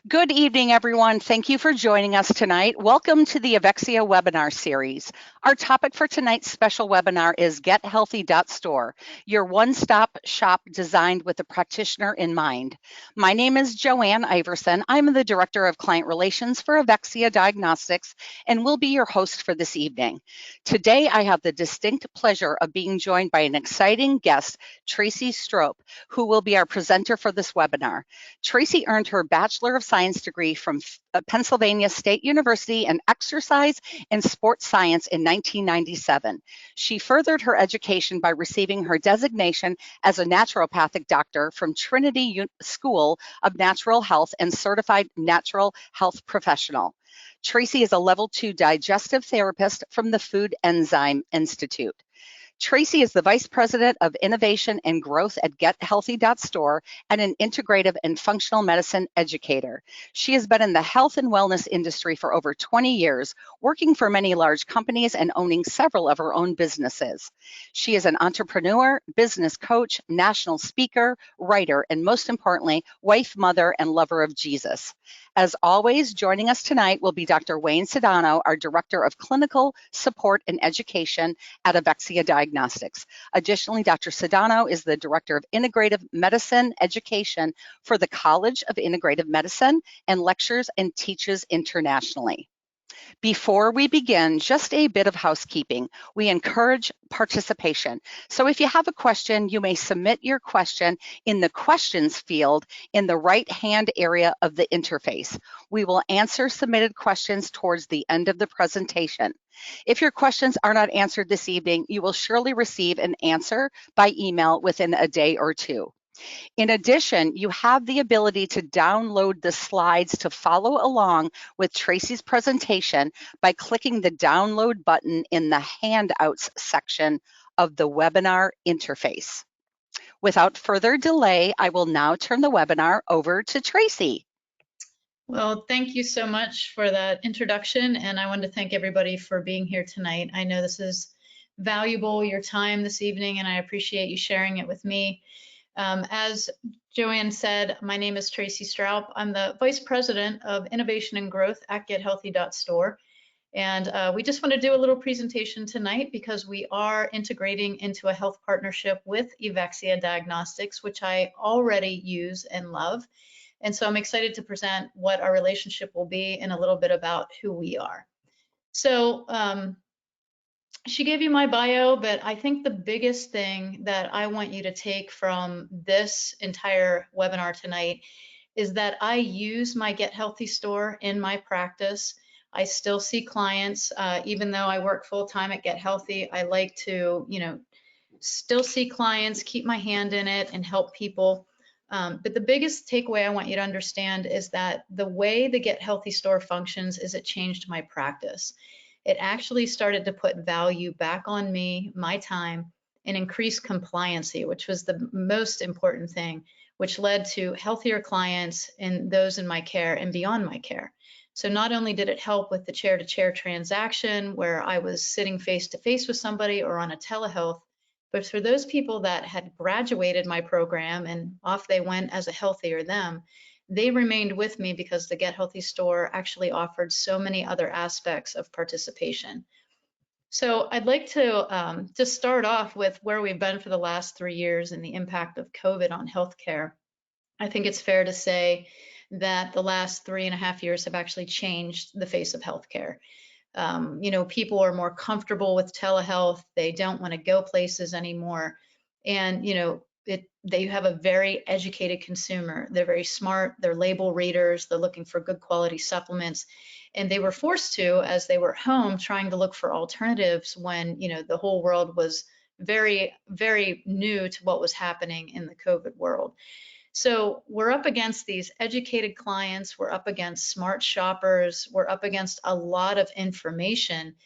Good evening, everyone. Thank you for joining us tonight. Welcome to the Evexia webinar series. Our topic for tonight's special webinar is GetHealthy.store, your one-stop shop designed with the practitioner in mind. My name is Joanne Iverson. I'm the Director of Client Relations for Evexia Diagnostics and will be your host for this evening. Today, I have the distinct pleasure of being joined by an exciting guest, Tracey Stroup, who will be our presenter for this webinar. Tracey earned her Bachelor of Science degree from Pennsylvania State University in Exercise and Sports Science in 1997. She furthered her education by receiving her designation as a Naturopathic Doctor from Trinity School of Natural Health and Certified Natural Health Professional. Tracey is a Level 2 Digestive Therapist from the Food Enzyme Institute. Tracey is the Vice President of Innovation and Growth at GetHealthy.store and an integrative and functional medicine educator. She has been in the health and wellness industry for over 20 years, working for many large companies and owning several of her own businesses. She is an entrepreneur, business coach, national speaker, writer, and most importantly, wife, mother, and lover of Jesus. As always, joining us tonight will be Dr. Wayne Sedano, our Director of Clinical Support and Education at Evexia Diagnostics. Additionally, Dr. Sedano is the Director of Integrative Medicine Education for the College of Integrative Medicine and lectures and teaches internationally. Before we begin, just a bit of housekeeping. We encourage participation. So if you have a question, you may submit your question in the questions field in the right-hand area of the interface. We will answer submitted questions towards the end of the presentation. If your questions are not answered this evening, you will surely receive an answer by email within a day or two. In addition, you have the ability to download the slides to follow along with Tracey's presentation by clicking the download button in the handouts section of the webinar interface. Without further delay, I will now turn the webinar over to Tracey. Well, thank you so much for that introduction, and I want to thank everybody for being here tonight. I know this is valuable, your time this evening, and I appreciate you sharing it with me. As Joanne said, my name is Tracey Stroup. I'm the Vice President of Innovation and Growth at GetHealthy.store. And we just want to do a little presentation tonight because we are integrating into a health partnership with Evexia Diagnostics, which I already use and love. And so I'm excited to present what our relationship will be and a little bit about who we are. So she gave you my bio, but I think the biggest thing that I want you to take from this entire webinar tonight is that I use my Get Healthy store in my practice. I still see clients, even though I work full-time at Get Healthy. I like to, still see clients, keep my hand in it, and help people. But the biggest takeaway I want you to understand is that the way the Get Healthy store functions is it changed my practice. It actually started to put value back on me, my time, and increase compliancy, which was the most important thing, which led to healthier clients and those in my care and beyond my care. So not only did it help with the chair-to-chair transaction where I was sitting face-to-face with somebody or on a telehealth, but for those people that had graduated my program and off they went as a healthier them, they remained with me because the Get Healthy store actually offered so many other aspects of participation. So I'd like to just start off with where we've been for the last 3 years and the impact of COVID on healthcare. I think it's fair to say that the last 3.5 years have actually changed the face of healthcare. People are more comfortable with telehealth. They don't want to go places anymore. And, they have a very educated consumer. They're very smart. They're label readers. They're looking for good quality supplements. And they were forced to, as they were home, trying to look for alternatives when, the whole world was very, very new to what was happening in the COVID world. So we're up against these educated clients, we're up against smart shoppers, we're up against a lot of information.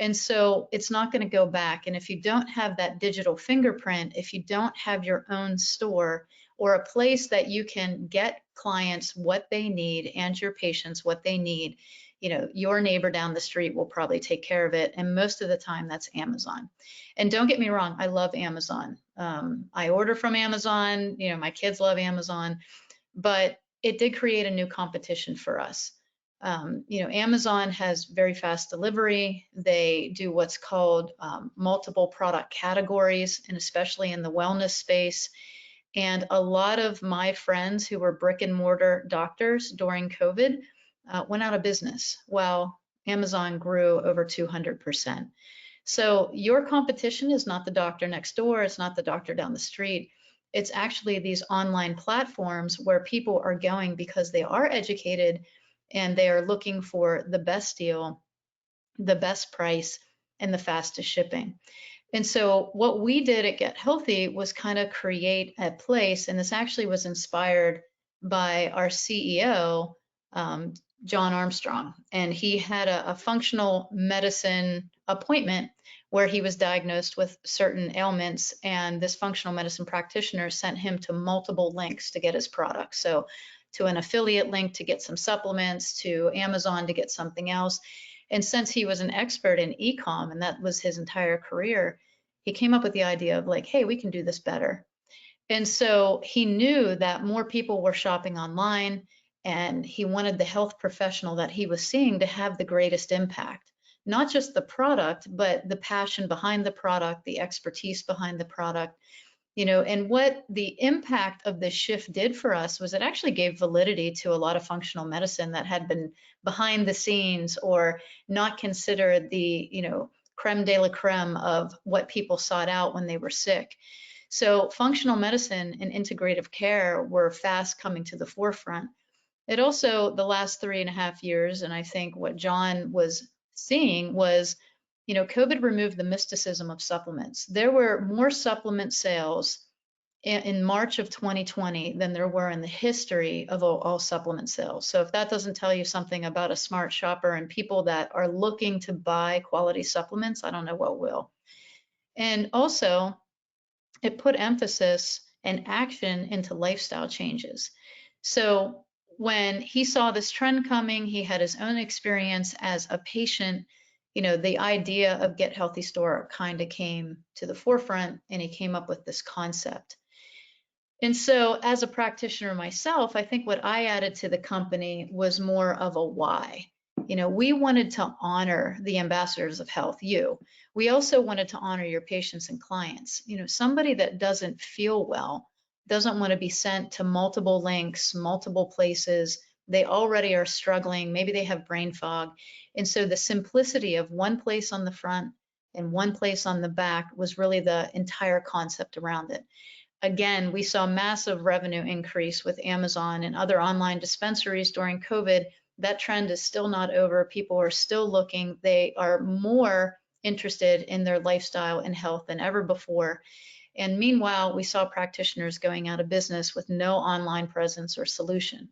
And so it's not going to go back. And if you don't have that digital fingerprint, if you don't have your own store or a place that you can get clients what they need and your patients what they need, your neighbor down the street will probably take care of it. And most of the time that's Amazon. And don't get me wrong, I love Amazon. I order from Amazon, my kids love Amazon, but it did create a new competition for us. Amazon has very fast delivery. They do what's called multiple product categories, and especially in the wellness space. And a lot of my friends who were brick and mortar doctors during COVID went out of business while Amazon grew over 200%. So your competition is not the doctor next door, it's not the doctor down the street. It's actually these online platforms where people are going because they are educated and they are looking for the best deal, the best price, and the fastest shipping. And so what we did at Get Healthy was kind of create a place, and this actually was inspired by our CEO, John Armstrong, and he had a functional medicine appointment where he was diagnosed with certain ailments, and this functional medicine practitioner sent him to multiple links to get his products. So to an affiliate link to get some supplements, to Amazon to get something else. And since he was an expert in e-com, and that was his entire career, he came up with the idea of like, hey, we can do this better. And so he knew that more people were shopping online, and he wanted the health professional that he was seeing to have the greatest impact. Not just the product, but the passion behind the product, the expertise behind the product. And what the impact of this shift did for us was it actually gave validity to a lot of functional medicine that had been behind the scenes or not considered the, creme de la creme of what people sought out when they were sick. So functional medicine and integrative care were fast coming to the forefront. It also, the last 3.5 years, and I think what John was seeing was, COVID removed the mysticism of supplements. There were more supplement sales in March of 2020 than there were in the history of all supplement sales. So if that doesn't tell you something about a smart shopper and people that are looking to buy quality supplements, I don't know what will. And also, it put emphasis and action into lifestyle changes. So when he saw this trend coming, he had his own experience as a patient. The idea of GetHealthy.store kind of came to the forefront, and he came up with this concept. And so as a practitioner myself, I think what I added to the company was more of a why. We wanted to honor the ambassadors of health, you. We also wanted to honor your patients and clients. Somebody that doesn't feel well doesn't want to be sent to multiple links, multiple places. They already are struggling. Maybe they have brain fog. And so the simplicity of one place on the front and one place on the back was really the entire concept around it. Again, we saw massive revenue increase with Amazon and other online dispensaries during COVID. That trend is still not over. People are still looking. They are more interested in their lifestyle and health than ever before. And meanwhile, we saw practitioners going out of business with no online presence or solution.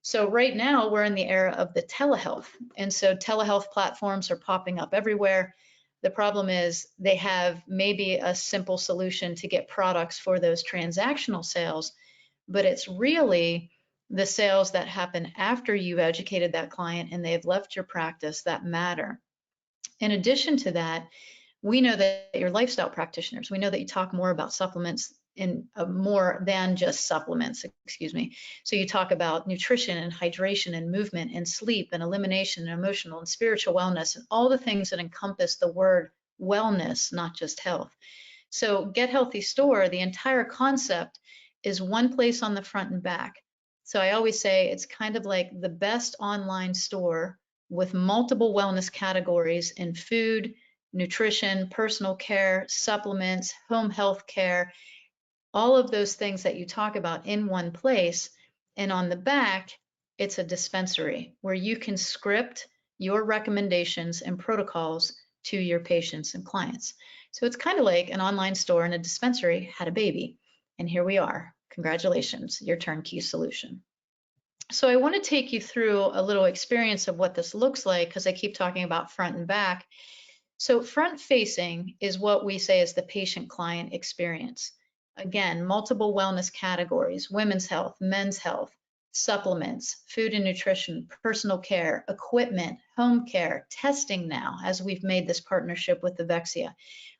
So right now, we're in the era of the telehealth. And so telehealth platforms are popping up everywhere. The problem is they have maybe a simple solution to get products for those transactional sales, but it's really the sales that happen after you've educated that client and they've left your practice that matter. In addition to that, we know that you're lifestyle practitioners. We know that you talk more about supplements in more than just supplements, So you talk about nutrition and hydration and movement and sleep and elimination and emotional and spiritual wellness and all the things that encompass the word wellness, not just health. So GetHealthy.store, the entire concept is one place on the front and back. So I always say it's kind of like the best online store with multiple wellness categories in food, nutrition, personal care, supplements, home health care, all of those things that you talk about in one place. And on the back, it's a dispensary where you can script your recommendations and protocols to your patients and clients. So it's kind of like an online store and a dispensary had a baby. And here we are. Congratulations, your turnkey solution. So I want to take you through a little experience of what this looks like because I keep talking about front and back. So front facing is what we say is the patient-client experience. Again, multiple wellness categories, women's health, men's health, supplements, food and nutrition, personal care, equipment, home care, testing now, as we've made this partnership with Evexia.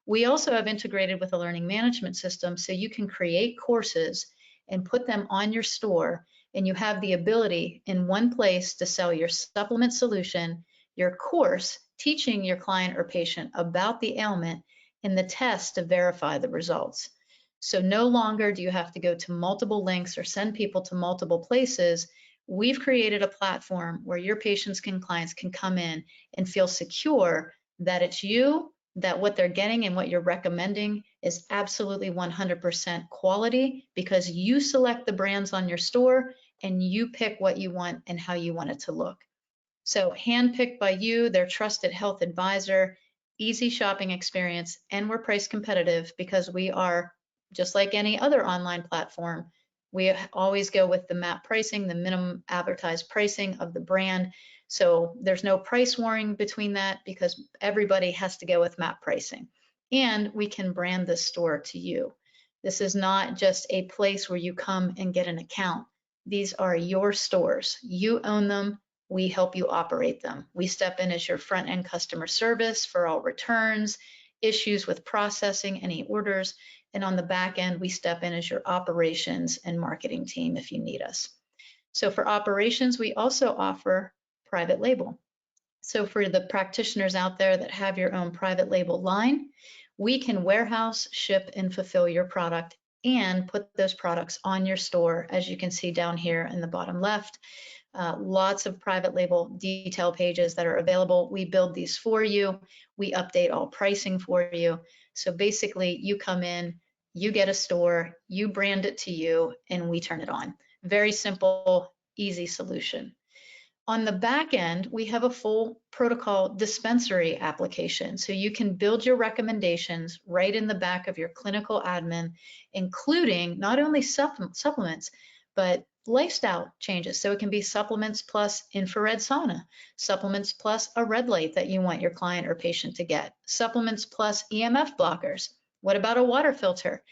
We also have integrated with a learning management system so you can create courses and put them on your store, and you have the ability in one place to sell your supplement solution, your course teaching your client or patient about the ailment, and the test to verify the results. So no longer do you have to go to multiple links or send people to multiple places. We've created a platform where your patients and clients can come in and feel secure that it's you, that what they're getting and what you're recommending is absolutely 100% quality, because you select the brands on your store and you pick what you want and how you want it to look. So handpicked by you, their trusted health advisor, easy shopping experience, and we're price competitive because we are just like any other online platform. We always go with the MAP pricing, the minimum advertised pricing of the brand. So there's no price warring between that because everybody has to go with MAP pricing. And we can brand this store to you. This is not just a place where you come and get an account. These are your stores. You own them. We help you operate them. We step in as your front end customer service for all returns, issues with processing any orders, and on the back end, we step in as your operations and marketing team if you need us. So for operations, we also offer private label. So for the practitioners out there that have your own private label line, we can warehouse, ship, and fulfill your product and put those products on your store, as you can see down here in the bottom left. Lots of private label detail pages that are available. We build these for you. We update all pricing for you. So basically, you come in, you get a store, you brand it to you, and we turn it on. Very simple, easy solution. On the back end, we have a full protocol dispensary application. So you can build your recommendations right in the back of your clinical admin, including not only supplements, but lifestyle changes. So it can be supplements plus infrared sauna, supplements plus a red light that you want your client or patient to get, supplements plus EMF blockers. What about a water filter?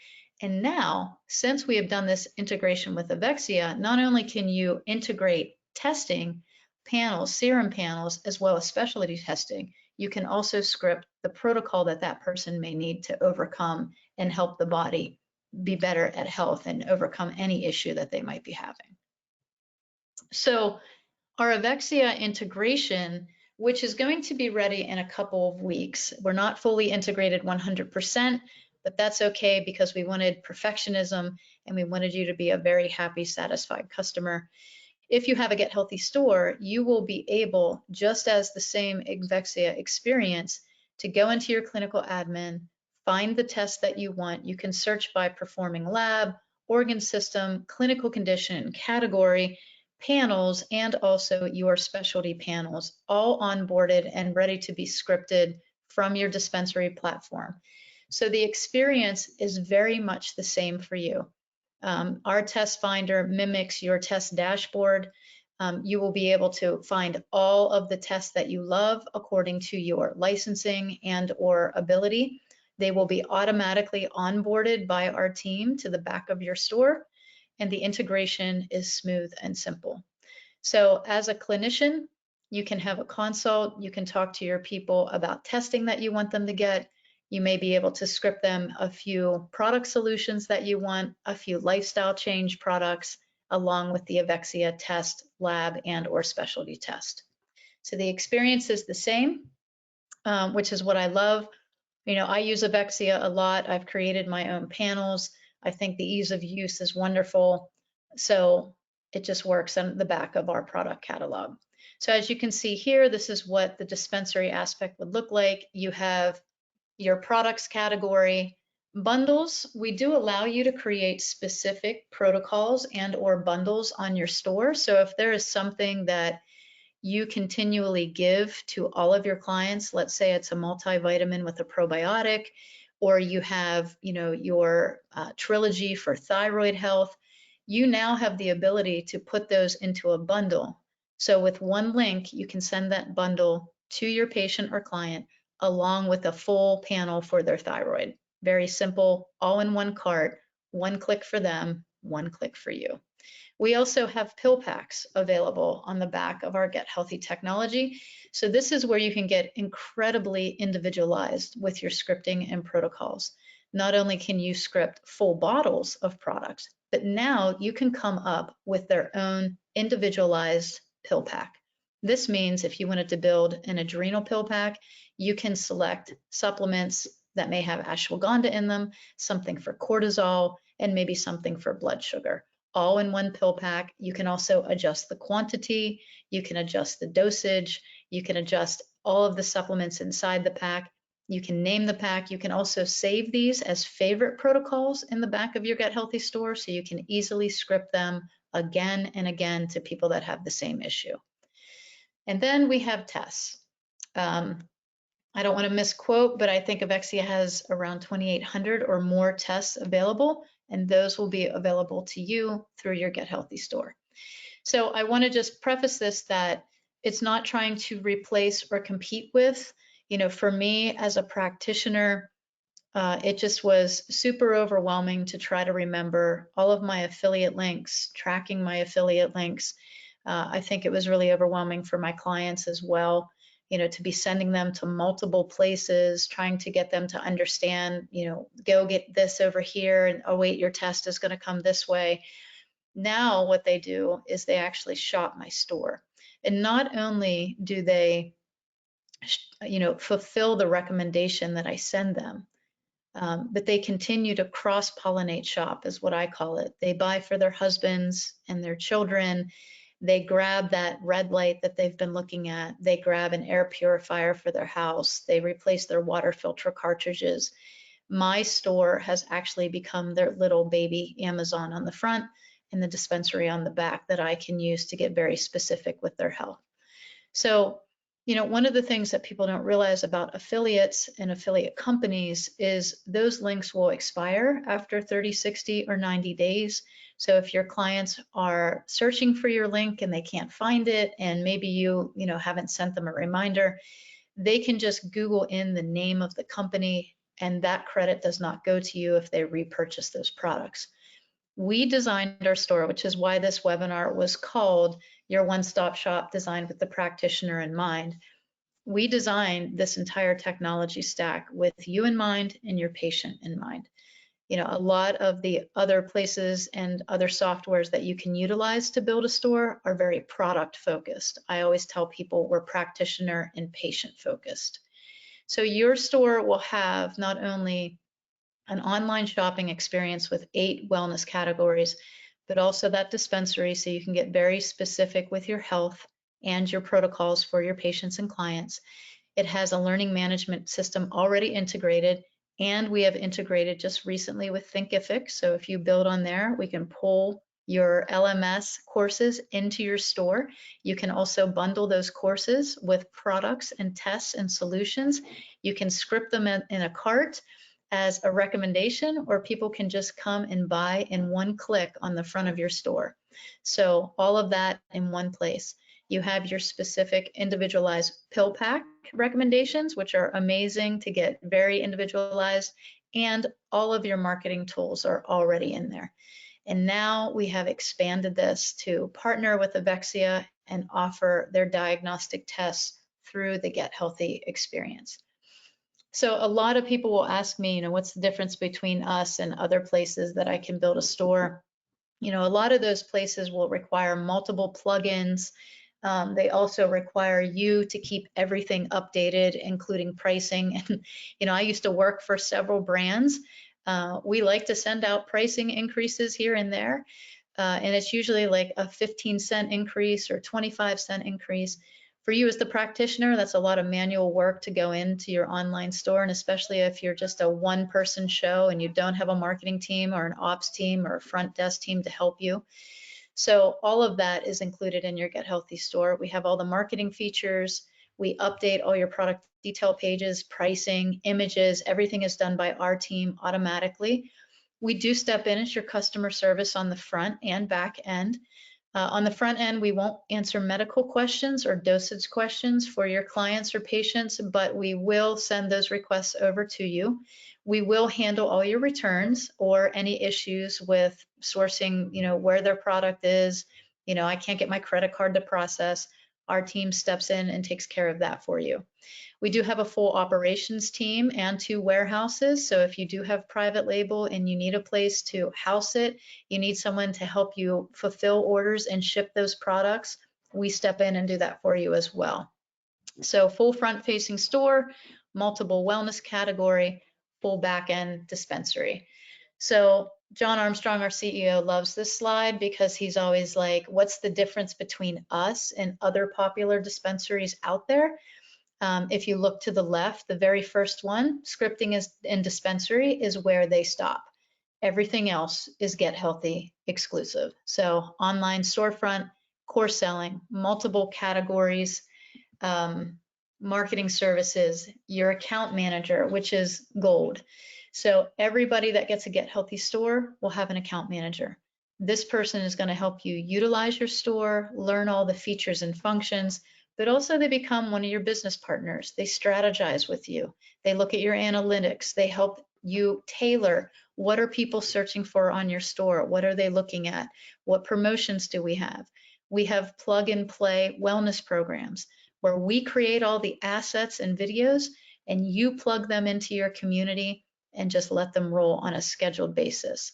And now, since we have done this integration with Evexia, not only can you integrate testing, panels, serum panels, as well as specialty testing, you can also script the protocol that that person may need to overcome and help the body be better at health and overcome any issue that they might be having. So our Evexia integration, which is going to be ready in a couple of weeks, we're not fully integrated 100%, but that's okay because we wanted perfectionism and we wanted you to be a very happy, satisfied customer. If you have a Get Healthy store, you will be able, just as the same Evexia experience, to go into your clinical admin, find the test that you want. You can search by performing lab, organ system, clinical condition, category, panels, and also your specialty panels, all onboarded and ready to be scripted from your dispensary platform. So the experience is very much the same for you. Our test finder mimics your test dashboard. You will be able to find all of the tests that you love according to your licensing and or ability. They will be automatically onboarded by our team to the back of your store, and the integration is smooth and simple. So as a clinician, you can have a consult, you can talk to your people about testing that you want them to get. You may be able to script them a few product solutions that you want, a few lifestyle change products, along with the Evexia test, lab, and or specialty test. So the experience is the same, which is what I love. You know, I use Evexia a lot. I've created my own panels. I think the ease of use is wonderful. So it just works on the back of our product catalog. So as you can see here, this is what the dispensary aspect would look like. You have your products category. Bundles, we do allow you to create specific protocols and or bundles on your store. So if there is something that you continually give to all of your clients, let's say it's a multivitamin with a probiotic, or you have, you know, your trilogy for thyroid health, you now have the ability to put those into a bundle. So with one link, you can send that bundle to your patient or client along with a full panel for their thyroid. Very simple, all in one cart, one click for them, one click for you. We also have pill packs available on the back of our Get Healthy technology. So this is where you can get incredibly individualized with your scripting and protocols. Not only can you script full bottles of products, But now you can come up with their own individualized pill pack. This means if you wanted to build an adrenal pill pack, you can select supplements that may have ashwagandha in them, something for cortisol, and maybe something for blood sugar, all in one pill pack. You can also adjust the quantity, you can adjust the dosage, you can adjust all of the supplements inside the pack. You can name the pack. You can also save these as favorite protocols in the back of your Get Healthy store, so you can easily script them again and again to people that have the same issue. And then we have tests. I don't want to misquote, but I think Evexia has around 2,800 or more tests available, and those will be available to you through your Get Healthy store. So I want to just preface this that it's not trying to replace or compete with. For me as a practitioner, it just was super overwhelming to try to remember all of my affiliate links, tracking my affiliate links. I think it was really overwhelming for my clients as well, to be sending them to multiple places, trying to get them to understand, go get this over here, and oh wait, your test is going to come this way. Now what they do is they actually shop my store. And not only do they, fulfill the recommendation that I send them, but they continue to cross-pollinate shop, is what I call it. They buy for their husbands and their children. They grab that red light that they've been looking at. They grab an air purifier for their house. They replace their water filter cartridges. My store has actually become their little baby Amazon on the front and the dispensary on the back that I can use to get very specific with their health. So, one of the things that people don't realize about affiliates and affiliate companies is those links will expire after 30, 60, or 90 days. So if your clients are searching for your link and they can't find it, and maybe you haven't sent them a reminder, they can just Google in the name of the company, and that credit does not go to you if they repurchase those products. We designed our store, which is why this webinar was called Your One-Stop Shop Designed with the Practitioner in Mind. We designed this entire technology stack with you in mind and your patient in mind. A lot of the other places and other softwares that you can utilize to build a store are very product focused. I always tell people we're practitioner and patient focused. So your store will have not only an online shopping experience with 8 wellness categories, but also that dispensary, so you can get very specific with your health and your protocols for your patients and clients. It has a learning management system already integrated, and we have integrated just recently with Thinkific. So if you build on there, we can pull your LMS courses into your store. You can also bundle those courses with products and tests and solutions. You can script them in a cart as a recommendation, or people can just come and buy in one click on the front of your store. So all of that in one place. You have your specific individualized pill pack recommendations, which are amazing to get very individualized, and all of your marketing tools are already in there. And now we have expanded this to partner with Evexia and offer their diagnostic tests through the Get Healthy experience. So a lot of people will ask me, what's the difference between us and other places that I can build a store? A lot of those places will require multiple plugins. They also require you to keep everything updated, including pricing. And, I used to work for several brands. We like to send out pricing increases here and there. And it's usually like a 15-cent increase or 25-cent increase. For you as the practitioner, that's a lot of manual work to go into your online store, and especially if you're just a one-person show and you don't have a marketing team or an ops team or a front desk team to help you. So all of that is included in your Get Healthy store. We have all the marketing features. We update all your product detail pages, pricing, images. Everything is done by our team automatically. We do step in as your customer service on the front and back end. On the front end, we won't answer medical questions or dosage questions for your clients or patients, but we will send those requests over to you. We will handle all your returns or any issues with sourcing, where their product is. I can't get my credit card to process. our team steps in and takes care of that for you. We do have a full operations team and 2 warehouses. So if you do have private label and you need a place to house it, you need someone to help you fulfill orders and ship those products, we step in and do that for you as well. So full front-facing store, multiple wellness category, full back-end dispensary. So John Armstrong, our CEO, loves this slide because he's always like, what's the difference between us and other popular dispensaries out there? If you look to the left, the very first one, scripting and dispensary, is where they stop. Everything else is Get Healthy exclusive. So online storefront, core selling, multiple categories, marketing services, your account manager, which is gold. So everybody that gets a Get Healthy store will have an account manager. This person is going to help you utilize your store, learn all the features and functions, but also they become one of your business partners. They strategize with you. They look at your analytics. They help you tailor what are people searching for on your store? What are they looking at? What promotions do we have? We have plug and play wellness programs where we create all the assets and videos and you plug them into your community and just let them roll on a scheduled basis.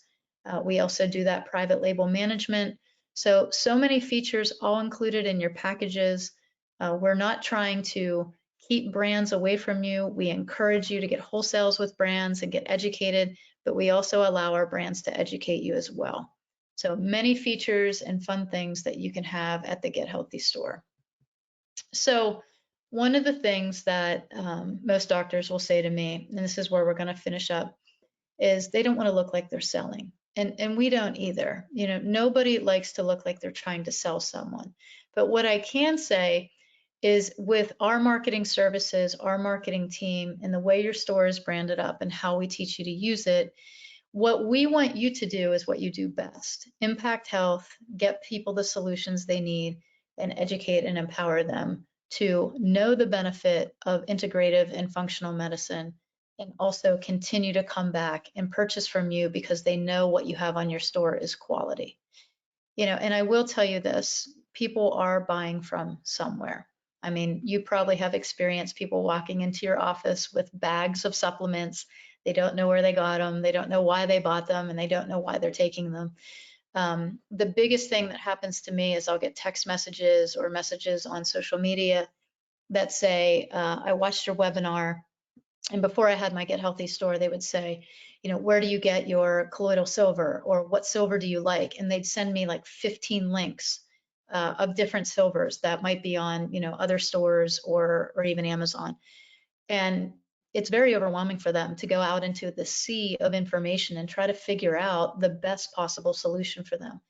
We also do that private label management. So many features all included in your packages. We're not trying to keep brands away from you. We encourage you to get wholesales with brands and get educated, but we also allow our brands to educate you as well. So many features and fun things that you can have at the Get Healthy store. So one of the things that most doctors will say to me, and this is where we're going to finish up, is they don't want to look like they're selling. And we don't either. You know, nobody likes to look like they're trying to sell someone. But what I can say is with our marketing services, our marketing team, and the way your store is branded up and how we teach you to use it, what we want you to do is what you do best. Impact health, get people the solutions they need, and educate and empower them to know the benefit of integrative and functional medicine, and also continue to come back and purchase from you because they know what you have on your store is quality. You know, and I will tell you this, people are buying from somewhere. I mean, you probably have experienced people walking into your office with bags of supplements. They don't know where they got them. They don't know why they bought them, and they don't know why they're taking them. The biggest thing that happens to me is I'll get text messages or messages on social media that say, I watched your webinar, and before I had my Get Healthy store, they would say, you know, where do you get your colloidal silver, or what silver do you like? And they'd send me like 15 links of different silvers that might be on, you know, other stores or even Amazon. And it's very overwhelming for them to go out into the sea of information and try to figure out the best possible solution for them.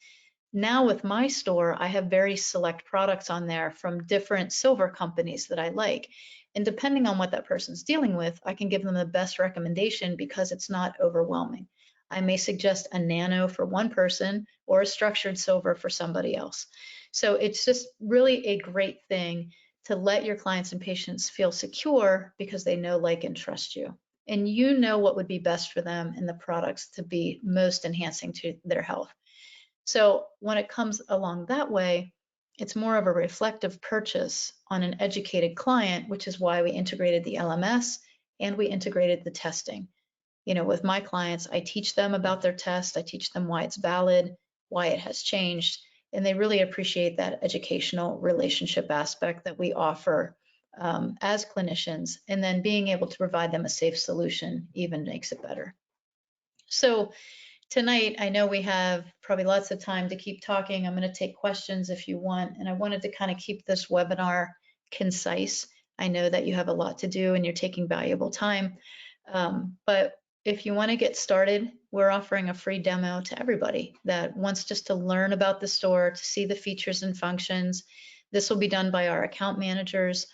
Now with my store, I have very select products on there from different silver companies that I like. And depending on what that person's dealing with, I can give them the best recommendation because it's not overwhelming. I may suggest a nano for one person or a structured silver for somebody else. So it's just really a great thing to let your clients and patients feel secure because they know, like, and trust you. And you know what would be best for them and the products to be most enhancing to their health. So when it comes along that way, it's more of a reflective purchase on an educated client, which is why we integrated the LMS and we integrated the testing. You know, with my clients, I teach them about their test, I teach them why it's valid, why it has changed, and they really appreciate that educational relationship aspect that we offer as clinicians, and then being able to provide them a safe solution even makes it better. So tonight, I know we have probably lots of time to keep talking. I'm going to take questions if you want, and I wanted to kind of keep this webinar concise. I know that you have a lot to do and you're taking valuable time, but if you want to get started, we're offering a free demo to everybody that wants just to learn about the store, to see the features and functions. This will be done by our account managers.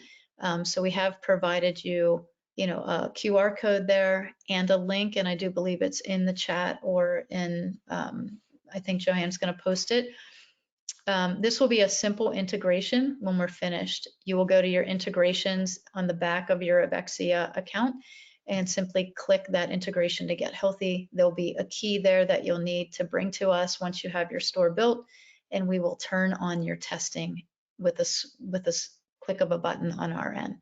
So we have provided you, you know, a QR code there and a link, and I do believe it's in the chat or in, I think Joanne's going to post it. This will be a simple integration when we're finished. You will go to your integrations on the back of your Evexia account and simply click that integration to Get Healthy. There'll be a key there that you'll need to bring to us once you have your store built, and we will turn on your testing with a click of a button on our end.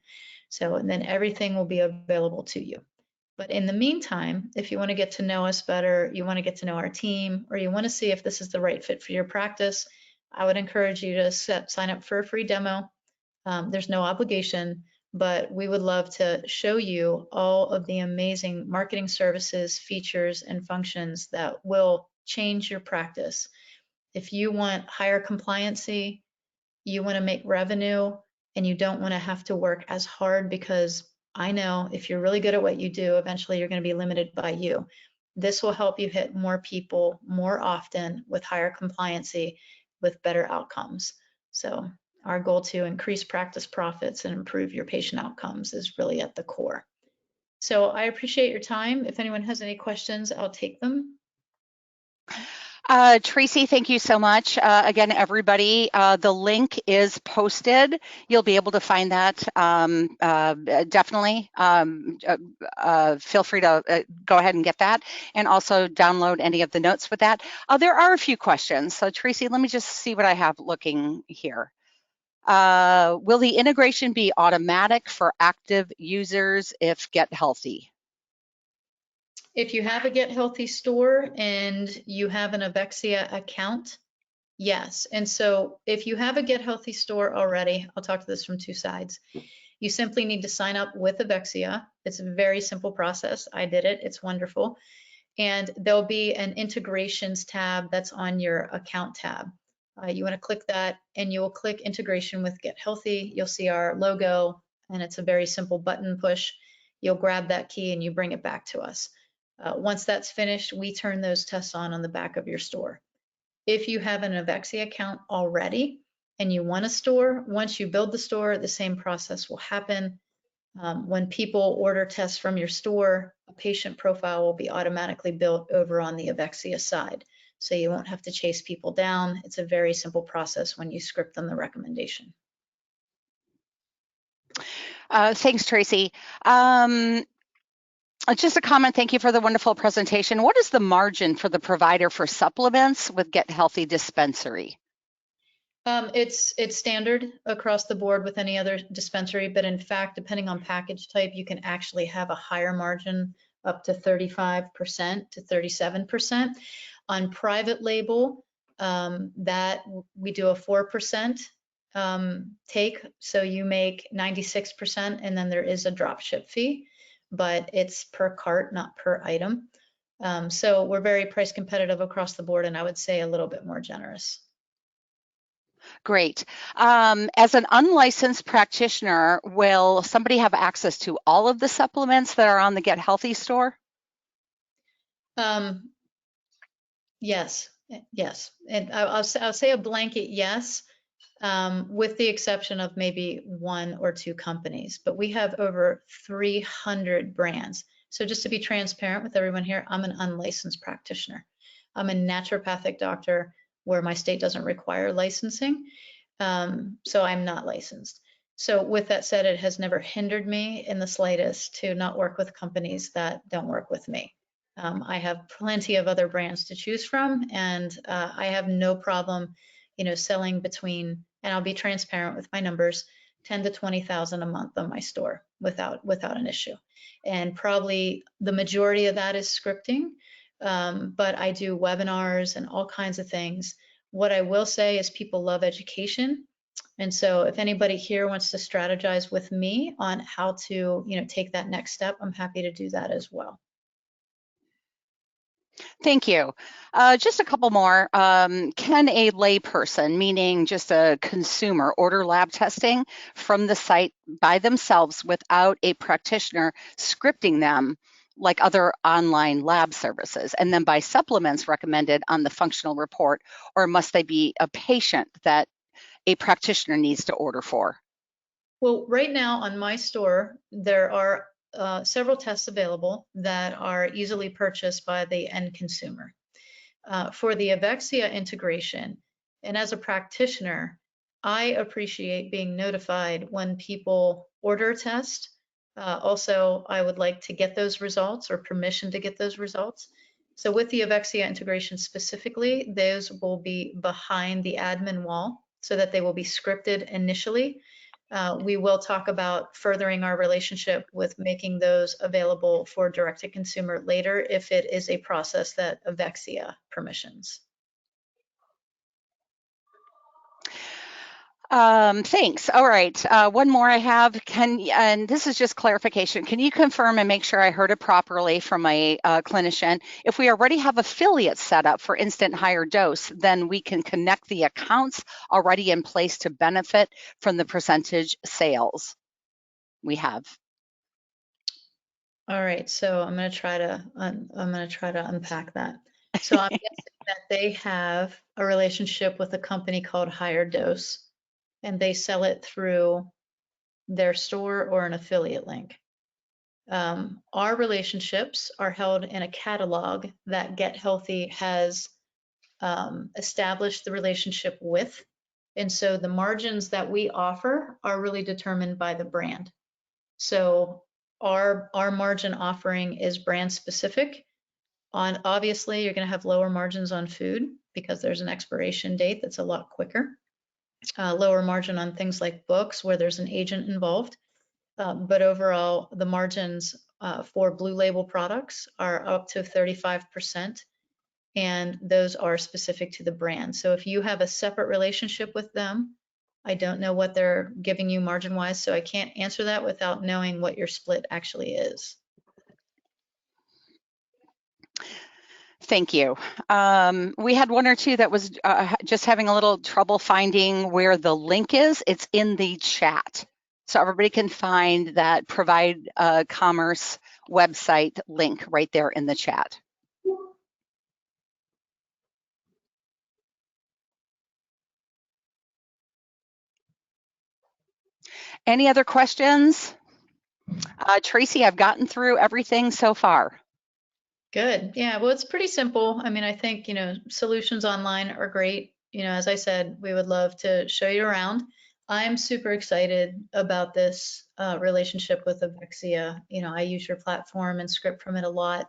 So, and then everything will be available to you. But in the meantime, if you want to get to know us better, you want to get to know our team, or you want to see if this is the right fit for your practice, I would encourage you to sign up for a free demo. There's no obligation, but we would love to show you all of the amazing marketing services, features, and functions that will change your practice. If you want higher compliancy, you want to make revenue, and you don't want to have to work as hard, because I know if you're really good at what you do, eventually you're going to be limited by you. This will help you hit more people more often with higher compliancy, with better outcomes. So our goal to increase practice profits and improve your patient outcomes is really at the core. So I appreciate your time. If anyone has any questions, I'll take them. Tracey, thank you so much. Again, everybody, the link is posted. You'll be able to find that. Definitely feel free to go ahead and get that, and also download any of the notes with that. There are a few questions. So Tracey, let me just see what I have looking here. Will the integration be automatic for active users if GetHealthy? If you have a GetHealthy store and you have an Evexia account, yes. And so if you have a GetHealthy store already, I'll talk to this from two sides. You simply need to sign up with Evexia. It's a very simple process. I did it. It's wonderful. And there'll be an integrations tab that's on your account tab. You want to click that, and you will click integration with GetHealthy. You'll see our logo, and it's a very simple button push. You'll grab that key and you bring it back to us. Once that's finished, we turn those tests on the back of your store. If you have an Evexia account already and you want a store, once you build the store, the same process will happen. When people order tests from your store, a patient profile will be automatically built over on the Evexia side. So you won't have to chase people down. It's a very simple process when you script them the recommendation. Thanks, Tracey. Just a comment, thank you for the wonderful presentation. What is the margin for the provider for supplements with GetHealthy Dispensary? It's standard across the board with any other dispensary, but in fact, depending on package type, you can actually have a higher margin, up to 35% to 37%. On private label, that we do a 4% take, so you make 96%, and then there is a drop ship fee, but it's per cart, not per item. So we're very price competitive across the board, and I would say a little bit more generous. Great. As an unlicensed practitioner, will somebody have access to all of the supplements that are on the GetHealthy store? Yes, and I'll say a blanket yes, with the exception of maybe one or two companies. But we have over 300 brands. So just to be transparent with everyone here, I'm an unlicensed practitioner. I'm a naturopathic doctor where my state doesn't require licensing, so I'm not licensed. So with that said, it has never hindered me in the slightest to not work with companies that don't work with me. I have plenty of other brands to choose from, and I have no problem, selling between, and I'll be transparent with my numbers, 10 to 20,000 a month on my store without an issue. And probably the majority of that is scripting, but I do webinars and all kinds of things. What I will say is people love education. And so if anybody here wants to strategize with me on how to, take that next step, I'm happy to do that as well. Thank you. Just a couple more. Can a layperson, meaning just a consumer, order lab testing from the site by themselves without a practitioner scripting them like other online lab services, and then buy supplements recommended on the functional report, or must they be a patient that a practitioner needs to order for? Well, right now on my store, there are several tests available that are easily purchased by the end consumer. For the Evexia integration, and as a practitioner, I appreciate being notified when people order a test. Also, I would like to get those results or permission to get those results. So with the Evexia integration specifically, those will be behind the admin wall. so that they will be scripted initially. We will talk about furthering our relationship with making those available for direct-to-consumer later if it is a process that Evexia permissions. Thanks. All right. One more I have. And this is just clarification. Can you confirm and make sure I heard it properly from my clinician? If we already have affiliates set up for Instant Higher Dose, then we can connect the accounts already in place to benefit from the percentage sales we have. All right, so I'm going to try to unpack that. So I'm guessing that they have a relationship with a company called Higher Dose, and they sell it through their store or an affiliate link. Our relationships are held in a catalog that Get Healthy has established the relationship with, and so the margins that we offer are really determined by the brand. So our margin offering is brand specific. Obviously, you're going to have lower margins on food because there's an expiration date that's a lot quicker. Lower margin on things like books where there's an agent involved. But overall, the margins for Blue Label products are up to 35%, and those are specific to the brand. So if you have a separate relationship with them, I don't know what they're giving you margin-wise, so I can't answer that without knowing what your split actually is. Thank you. We had one or two that was just having a little trouble finding where the link is. It's in the chat. So everybody can find that Provide Commerce website link right there in the chat. Any other questions? Tracey, I've gotten through everything so far. Good. Yeah, well, it's pretty simple. I mean, I think, solutions online are great. As I said, we would love to show you around. I'm super excited about this relationship with Evexia. I use your platform and script from it a lot.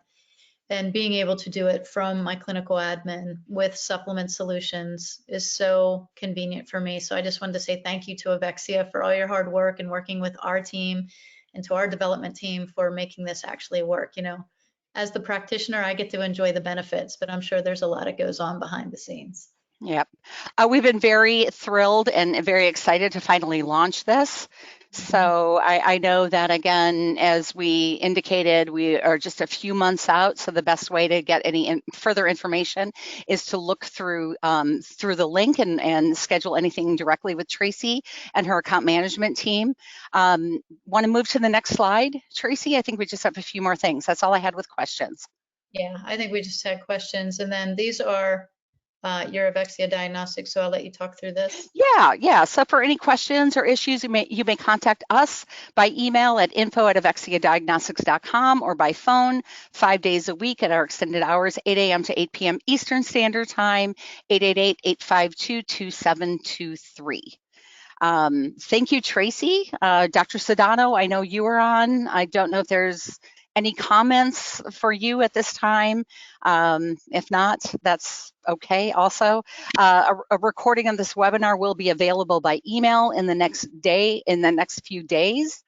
And being able to do it from my clinical admin with supplement solutions is so convenient for me. So I just wanted to say thank you to Evexia for all your hard work and working with our team and to our development team for making this actually work. As the practitioner, I get to enjoy the benefits, but I'm sure there's a lot that goes on behind the scenes. Yep. We've been very thrilled and very excited to finally launch this. So I know that, again, as we indicated, we are just a few months out. So the best way to get any further information is to look through the link and schedule anything directly with Tracey and her account management team. Want to move to the next slide, Tracey? I think we just have a few more things. That's all I had with questions. Yeah, I think we just had questions. And then these are your Evexia diagnostic, so I'll let you talk through this. Yeah. So for any questions or issues, you may contact us by email at info@evexiadiagnostics.com or by phone 5 days a week at our extended hours, 8 a.m. to 8 p.m. Eastern Standard Time, 888-852-2723. Thank you, Tracey. Dr. Sedano, I know you were on. I don't know if there's any comments for you at this time. If not, that's okay also. A recording of this webinar will be available by email in the next few days.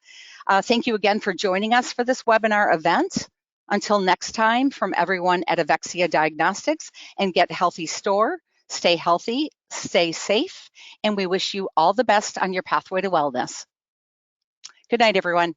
Thank you again for joining us for this webinar event. Until next time, from everyone at Evexia Diagnostics and Get Healthy Store, stay healthy, stay safe, and we wish you all the best on your pathway to wellness. Good night, everyone.